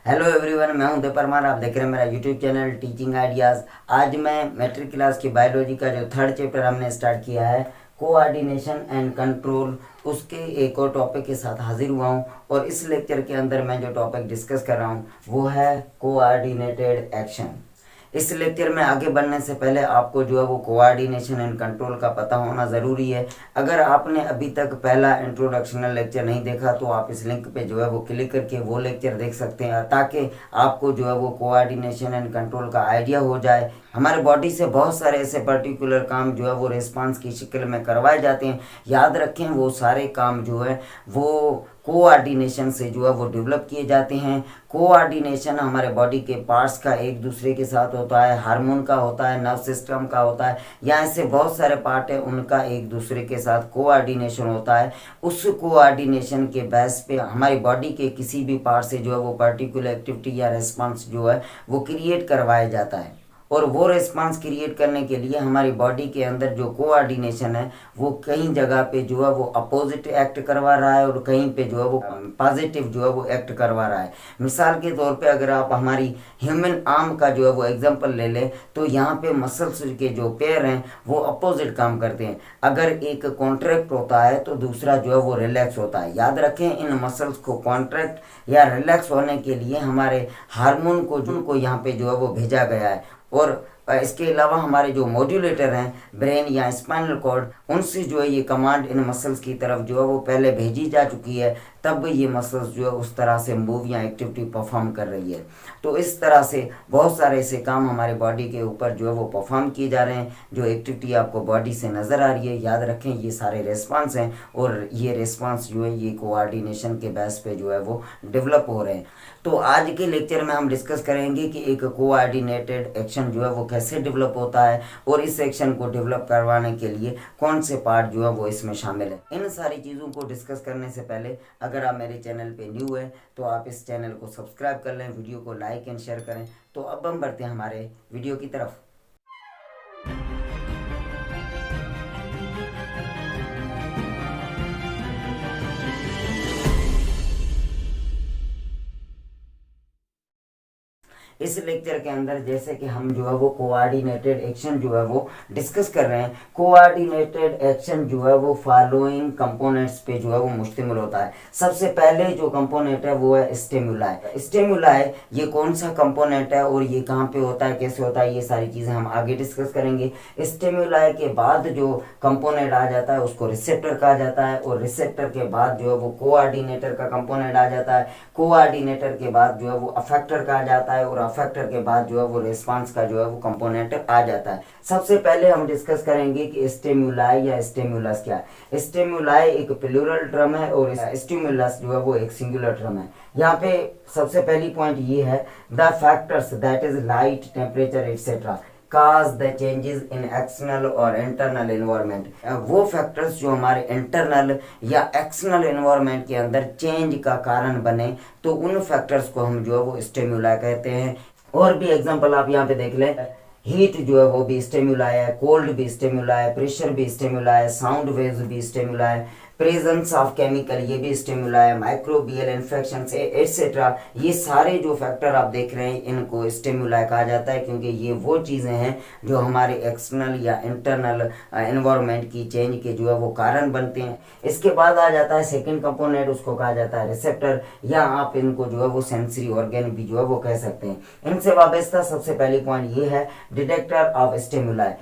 Hello everyone, मैं हूं उदय परमार। आप देख रहे हैं मेरा यूट्यूब चैनल टीचिंग आइडियाज़। आज मैं मैट्रिक क्लास की बायोलॉजी का जो थर्ड चैप्टर हमने स्टार्ट किया है, कोऑर्डिनेशन एंड कंट्रोल, उसके एक और टॉपिक के साथ हाजिर हुआ हूं। और इस लेक्चर के अंदर मैं जो टॉपिक डिस्कस कर रहा हूं वो है कोऑर्डिनेटेड एक्शन। इस लेक्चर में आगे बढ़ने से पहले आपको जो है वो कोऑर्डिनेशन एंड कंट्रोल का पता होना ज़रूरी है। अगर आपने अभी तक पहला इंट्रोडक्शनल लेक्चर नहीं देखा तो आप इस लिंक पे जो है वो क्लिक करके वो लेक्चर देख सकते हैं, ताकि आपको जो है वो कोऑर्डिनेशन एंड कंट्रोल का आइडिया हो जाए। हमारे बॉडी से बहुत सारे ऐसे पर्टिकुलर काम जो है वो रिस्पांस की शक्ल में करवाए जाते हैं। याद रखें, वो सारे काम जो है वो कोऑर्डिनेशन से जो है वो डेवलप किए जाते हैं। कोऑर्डिनेशन हमारे बॉडी के पार्ट्स का एक दूसरे के साथ होता है, हार्मोन का होता है, नर्व सिस्टम का होता है, या ऐसे बहुत सारे पार्ट है उनका एक दूसरे के साथ कोऑर्डिनेशन होता है। उस कोऑर्डिनेशन के बेस पे हमारी बॉडी के किसी भी पार्ट से जो है वो पर्टिकुलर एक्टिविटी या रिस्पांस जो है वो क्रिएट करवाया जाता है। और वो रिस्पांस क्रिएट करने के लिए हमारी बॉडी के अंदर जो कोऑर्डिनेशन है वो कहीं जगह पे जो है वो अपोजिट एक्ट करवा रहा है और कहीं पे जो है वो पॉजिटिव जो है वो एक्ट करवा रहा है। मिसाल के तौर पे अगर आप हमारी ह्यूमन आर्म का जो है वो एग्जांपल ले लें तो यहाँ पे मसल्स के जो पेयर हैं वो अपोजिट काम करते हैं। अगर एक कॉन्ट्रैक्ट होता है तो दूसरा जो है वो रिलैक्स होता है। याद रखें, इन मसल्स को कॉन्ट्रैक्ट या रिलैक्स होने के लिए हमारे हार्मोन को जिनको यहाँ पे जो है वो भेजा गया है। और इसके अलावा हमारे जो मॉड्यूलेटर हैं ब्रेन या स्पाइनल कॉर्ड, उनसे जो है ये कमांड इन मसल्स की तरफ जो है वो पहले भेजी जा चुकी है, तब ये मसल्स जो है उस तरह से मूव या एक्टिविटी परफॉर्म कर रही है। तो इस तरह से बहुत सारे ऐसे काम हमारे बॉडी के ऊपर जो है वो परफॉर्म किए जा रहे हैं। जो एक्टिविटी आपको बॉडी से नज़र आ रही है, याद रखें ये सारे रेस्पॉन्स हैं और ये रेस्पॉन्स जो है ये कोऑर्डिनेशन के बेस पे जो है वो डेवलप हो रहे हैं। तो आज के लेक्चर में हम डिस्कस करेंगे कि एक कोऑर्डिनेटेड एक्शन जो है वो कैसे डेवलप होता है और इस एक्शन को डेवलप करवाने के लिए कौन से पार्ट जो है वो इसमें शामिल है। इन सारी चीज़ों को डिस्कस करने से पहले अगर आप मेरे चैनल पे न्यू है तो आप इस चैनल को सब्सक्राइब कर लें, वीडियो को लाइक एंड शेयर करें। तो अब हम बढ़ते हैं हमारे वीडियो की तरफ। इस लेक्चर के अंदर जैसे कि हम जो है वो कोऑर्डिनेटेड एक्शन जो है वो डिस्कस कर रहे हैं। कोऑर्डिनेटेड एक्शन जो है वो फॉलोइंग कंपोनेंट्स पे जो है वो मुश्तमिल होता है। सबसे पहले जो कंपोनेंट है वो है स्टिमुलाई। स्टिमुलाई ये कौन सा कंपोनेंट है और ये कहाँ पे होता है, कैसे होता है, ये सारी चीज़ें हम आगे डिस्कस करेंगे। स्टिमुलाई के बाद जो कंपोनेंट आ जाता है उसको रिसेप्टर कहा जाता है, और रिसेप्टर के बाद जो है वो कोऑर्डिनेटर का कंपोनेंट आ जाता है। कोऑर्डिनेटर के बाद जो है वो अफेक्टर कहा जाता है, और अफेक्टर के बाद जो है वो रिस्पांस का जो है वो कंपोनेंट आ जाता है। सबसे पहले हम डिस्कस करेंगे कि स्टिमुलाई या स्टिमुलस क्या है। स्टिमुलाई एक प्लूरल टर्म है और स्टिमुलस जो है वो एक सिंगुलर टर्म है। यहाँ पे सबसे पहली पॉइंट ये है, the factors that is light, temperature etcetera cause the changes in external और internal environment। वो फैक्टर्स जो हमारे इंटरनल या एक्सटर्नल एनवायरनमेंट के अंदर चेंज का कारण बने तो उन फैक्टर्स को हम जो है वो स्टिमुला कहते हैं। और भी एग्जांपल आप यहाँ पे देख लें, हीट जो है वो भी स्टिमुला है, कोल्ड भी स्टिमुला है, प्रेशर भी स्टिमुला है, साउंड वेव्स भी स्टिमुला है, प्रेजेंस ऑफ केमिकल ये भी स्टिमुला है, माइक्रोबियल इन्फेक्शन से एटसेट्रा। ये सारे जो फैक्टर आप देख रहे हैं इनको स्टिमुला कहा जाता है, क्योंकि ये वो चीज़ें हैं जो हमारे एक्सटर्नल या इंटरनल एनवायरनमेंट की चेंज के जो है वो कारण बनते हैं। इसके बाद आ जाता है सेकंड कंपोनेंट, उसको कहा जाता है रिसेप्टर, या आप इनको जो है वो सेंसरी ऑर्गन भी जो है वो कह सकते हैं। इनसे वाबस्ता सबसे पहली पॉइंट ये है, डिटेक्टर ऑफ स्टिमुलाई।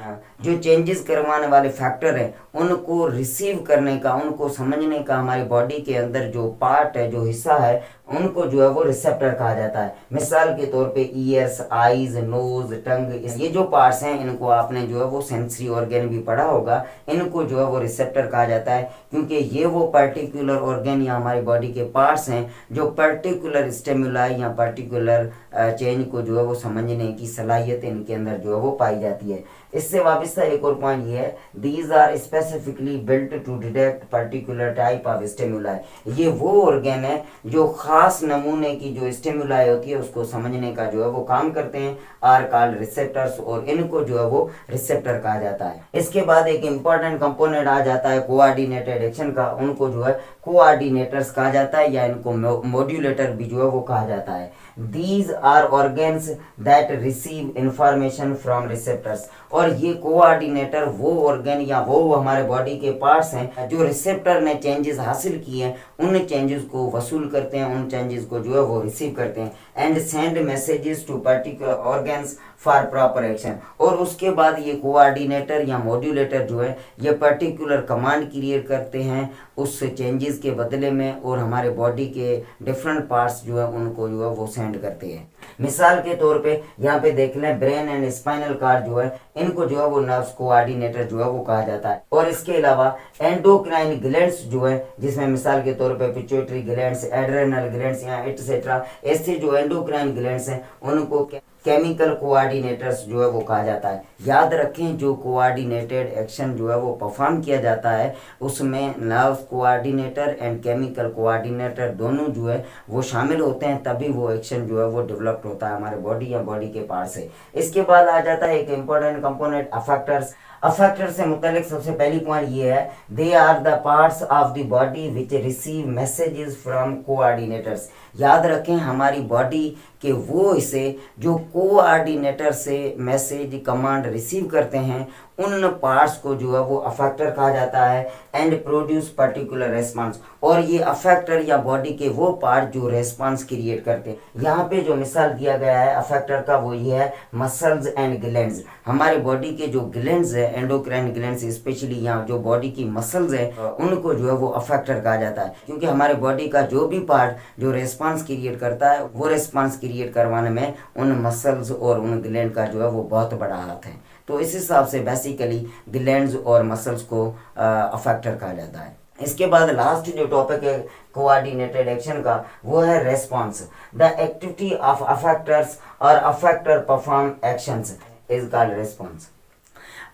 जो चेंजेस करवाने वाले फैक्टर हैं उनको रिसीव करने का, उनको समझने का हमारी बॉडी के अंदर जो पार्ट है, जो हिस्सा है, उनको जो है वो रिसेप्टर कहा जाता है। मिसाल के तौर पे ईयर्स, आईज, नोज, टंग, ये जो पार्ट्स हैं इनको आपने जो है वो सेंसरी ऑर्गन भी पढ़ा होगा, इनको जो है वो रिसेप्टर कहा जाता है, क्योंकि ये वो पर्टिकुलर ऑर्गन या हमारी बॉडी के पार्ट्स हैं जो पर्टिकुलर स्टिमुलाई या पर्टिकुलर चेंज को जो है वो समझने की सलाहियत इनके अंदर जो है वो पाई जाती है। इससे वाबस्ता एक और पॉइंट ये है, these are specifically built to detect particular type of stimuli. ये वो ऑर्गन है जो खास नमूने की जो स्टिमुलाई होती है उसको समझने का जो है वो काम करते हैं, आर कॉल्ड रिसेप्टर्स, और इनको जो है वो रिसेप्टर कहा जाता है। इसके बाद एक इंपॉर्टेंट कंपोनेंट आ जाता है कोऑर्डिनेटेड एक्शन का, उनको जो है कोऑर्डिनेटर्स कहा जाता है या इनको मॉड्यूलेटर भी जो है वो कहा जाता है। These are organs that receive information from receptors. और ये कोऑर्डिनेटर वो ऑर्गन या वो हमारे बॉडी के पार्ट्स हैं जो रिसेप्टर ने चेंजेस हासिल किए हैं उन चेंजेस को वसूल करते हैं, उन चेंजेस को जो है वो रिसीव करते हैं and send messages to particular organs for proper action. और उसके बाद ये कोऑर्डिनेटर या मॉड्यूलेटर जो है ये पर्टिकुलर कमांड क्रिएट करते हैं उस चेंजेस के बदले में और हमारे बॉडी के डिफरेंट पार्ट्स जो है उनको जो है वो सेंड करते हैं। मिसाल के तौर पे यहाँ पे देख लें ब्रेन एंड स्पाइनल कार्ड जो है इनको जो है वो नर्व्स कोऑर्डिनेटर जो है वो कहा जाता है। और इसके अलावा एंडोक्राइन ग्लैंड्स जो है जिसमें मिसाल के तौर पे पिट्यूटरी ग्लैंड्स, एड्रेनल ग्लैंड्स या एटसेट्रा, ऐसे जो एंडोक्राइन ग्लैंड्स हैं उनको केमिकल कोऑर्डिनेटर्स जो है वो कहा जाता है। याद रखें जो कोऑर्डिनेटेड एक्शन जो है वो परफॉर्म किया जाता है उसमें nerve coordinator and chemical coordinator दोनों जो है वो शामिल होते हैं, तभी वो एक्शन जो है वो डेवलप्ड होता है हमारे बॉडी या बॉडी के पार्ट से। इसके बाद आ जाता है एक इम्पोर्टेंट कंपोनेंट अफेक्टर्स। अफेक्टर से मुतालिक सबसे पहली पॉइंट ये है they are the parts of the body which receive messages from coordinators. याद रखें हमारी बॉडी के वो हिस्से जो कोऑर्डिनेटर से मैसेज कमांड रिसीव करते हैं उन पार्ट्स को जो है वो अफेक्टर कहा जाता है एंड प्रोड्यूस पर्टिकुलर रेस्पॉन्स। और ये अफेक्टर या बॉडी के वो पार्ट जो रेस्पॉन्स क्रिएट करते हैं। यहाँ पे जो मिसाल दिया गया है अफेक्टर का वो ये है मसल्स एंड ग्लैंड्स। हमारे बॉडी के जो ग्लैंड्स है एंडोक्राइन ग्लैंड्स स्पेशली यहाँ जो बॉडी की मसल्स है उनको जो है वो अफेक्टर कहा जाता है, क्योंकि हमारे बॉडी का जो भी पार्ट जो रेस्पॉन्स क्रिएट करता है वो रेस्पॉन्स क्रिएट करवाने में उन मसल्स और उन ग्लैंड का जो है वो बहुत बड़ा हाथ है। तो इस हिसाब से बेसिकली ग्लैंड्स और मसल्स को अफेक्टर कहा जाता है। इसके बाद लास्ट जो टॉपिक है कोऑर्डिनेटेड एक्शन का वो है response. The activity of affectors और effector perform actions is called response.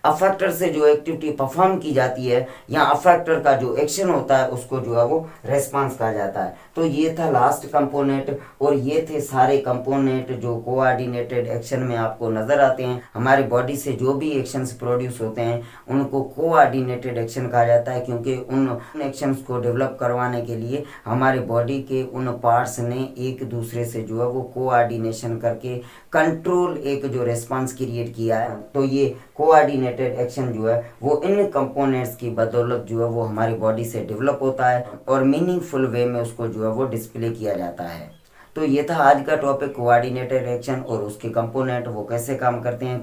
Effector से जो एक्टिविटी परफॉर्म की जाती है या अफेक्टर का जो एक्शन होता है उसको जो है वो रेस्पॉन्स कहा जाता है। तो ये था लास्ट कंपोनेंट और ये थे सारे कंपोनेंट जो कोऑर्डिनेटेड एक्शन में आपको नजर आते हैं। हमारी बॉडी से जो भी एक्शंस प्रोड्यूस होते हैं उनको कोऑर्डिनेटेड एक्शन कहा जाता है, क्योंकि उन एक्शंस को डेवलप करवाने के लिए हमारी बॉडी के उन पार्ट्स ने एक दूसरे से जो है वो कोऑर्डिनेशन करके कंट्रोल एक जो रेस्पॉन्स क्रिएट किया है। तो ये कोऑर्डिनेटेड एक्शन जो है वो इन कंपोनेंट्स की बदौलत जो है वो हमारी बॉडी से डेवलप होता है और मीनिंगफुल वे में उसको जो है वो डिस्प्ले किया जाता है। तो ये था आज का टॉपिक कोऑर्डिनेटेड एक्शन और उसके कंपोनेंट वो कैसे काम करते हैं,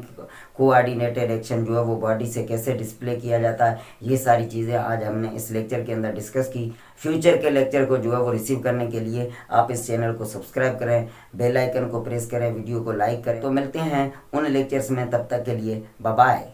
कोऑर्डिनेटेड एक्शन जो है वो बॉडी से कैसे डिस्प्ले किया जाता है। ये सारी चीज़ें आज हमने इस लेक्चर के अंदर डिस्कस की। फ्यूचर के लेक्चर को जो है वो रिसीव करने के लिए आप इस चैनल को सब्सक्राइब करें, बेल आइकन को प्रेस करें, वीडियो को लाइक करें। तो मिलते हैं उन लेक्चर्स में, तब तक के लिए बाय बाय।